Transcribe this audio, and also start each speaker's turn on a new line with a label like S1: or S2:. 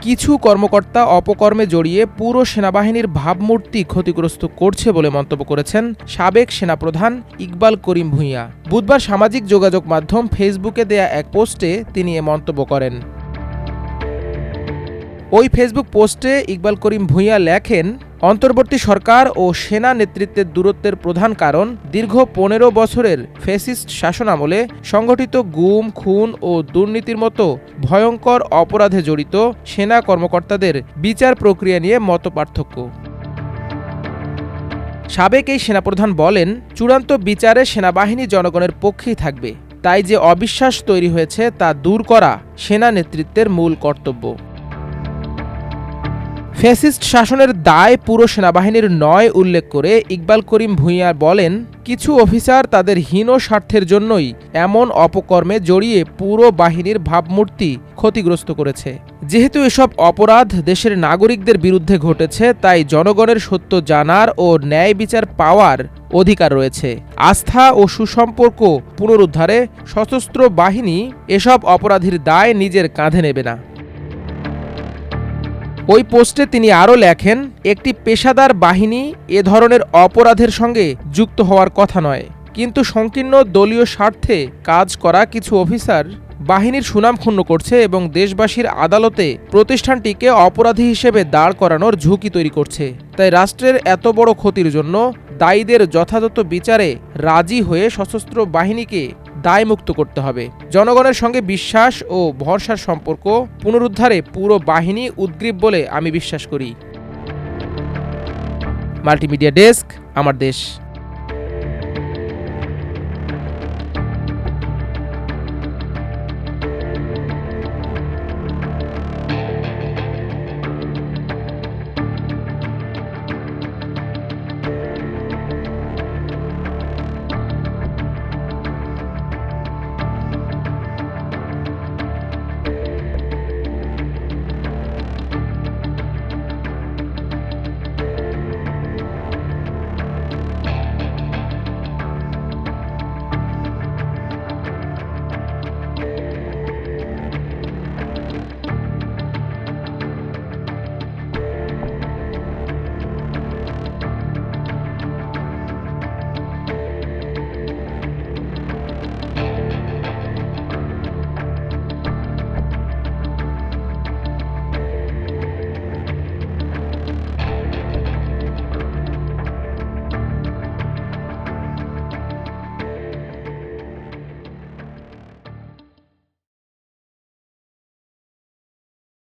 S1: কিছু কর্মকর্তা অপকর্মে জড়িয়ে পুরো সেনাবাহিনীর ভাবমূর্তি ক্ষতিগ্রস্ত করছে বলে মন্তব্য করেছেন সাবেক সেনাপ্রধান ইকবাল করিম ভূঁইয়া। বুধবার সামাজিক যোগাযোগ মাধ্যম ফেসবুকে দেয়া এক পোস্টে তিনি এ মন্তব্য করেন। ওই ফেসবুক পোস্টে ইকবাল করিম ভূঁইয়া লেখেন, অন্তর্বর্তী সরকার ও সেনা নেতৃত্বের দূরত্বের প্রধান কারণ দীর্ঘ ১৫ বছরের ফ্যাসিস্ট শাসনামলে সংগঠিত গুম, খুন ও দুর্নীতির মতো ভয়ঙ্কর অপরাধে জড়িত সেনা কর্মকর্তাদের বিচার প্রক্রিয়া নিয়ে মতপার্থক্য। সাবেক এই সেনাপ্রধান বলেন, চূড়ান্ত বিচারে সেনাবাহিনী জনগণের পক্ষেই থাকবে। তাই যে অবিশ্বাস তৈরি হয়েছে তা দূর করা সেনা নেতৃত্বের মূল কর্তব্য। ফ্যাসিস্ট শাসনের দায় পুরো সেনাবাহিনীর নয় উল্লেখ করে ইকবাল করিম ভূঁইয়া বলেন, কিছু অফিসার তাদের হীন স্বার্থের জন্যই এমন অপকর্মে জড়িয়ে পুরো বাহিনীর ভাবমূর্তি ক্ষতিগ্রস্ত করেছে। যেহেতু এসব অপরাধ দেশের নাগরিকদের বিরুদ্ধে ঘটেছে, তাই জনগণের সত্য জানার ও ন্যায় বিচার পাওয়ার অধিকার রয়েছে। আস্থা ও সুসম্পর্ক পুনরুদ্ধারে সশস্ত্র বাহিনী এসব অপরাধীর দায় নিজের কাঁধে নেবে না। ওই পোস্টে তিনি আরও লেখেন, একটি পেশাদার বাহিনী এ ধরনের অপরাধের সঙ্গে যুক্ত হওয়ার কথা নয়, কিন্তু সংকীর্ণ দলীয় স্বার্থে কাজ করা কিছু অফিসার বাহিনীর সুনাম ক্ষুণ্ণ করছে এবং দেশবাসীর আদালতে প্রতিষ্ঠানটিকে অপরাধী হিসেবে দাঁড় করানোর ঝুঁকি তৈরি করছে। তাই রাষ্ট্রের এত বড় ক্ষতির জন্য দায়ীদের যথাযথ বিচারে রাজি হয়ে সশস্ত্র বাহিনীকে দায়মুক্ত করতে হবে। জনগণের সঙ্গে বিশ্বাস ও ভরসার সম্পর্ক পুনরুদ্ধারে পুরো বাহিনী উদ্গ্রীব বলে আমি বিশ্বাস করি। মাল্টিমিডিয়া ডেস্ক, আমার দেশ।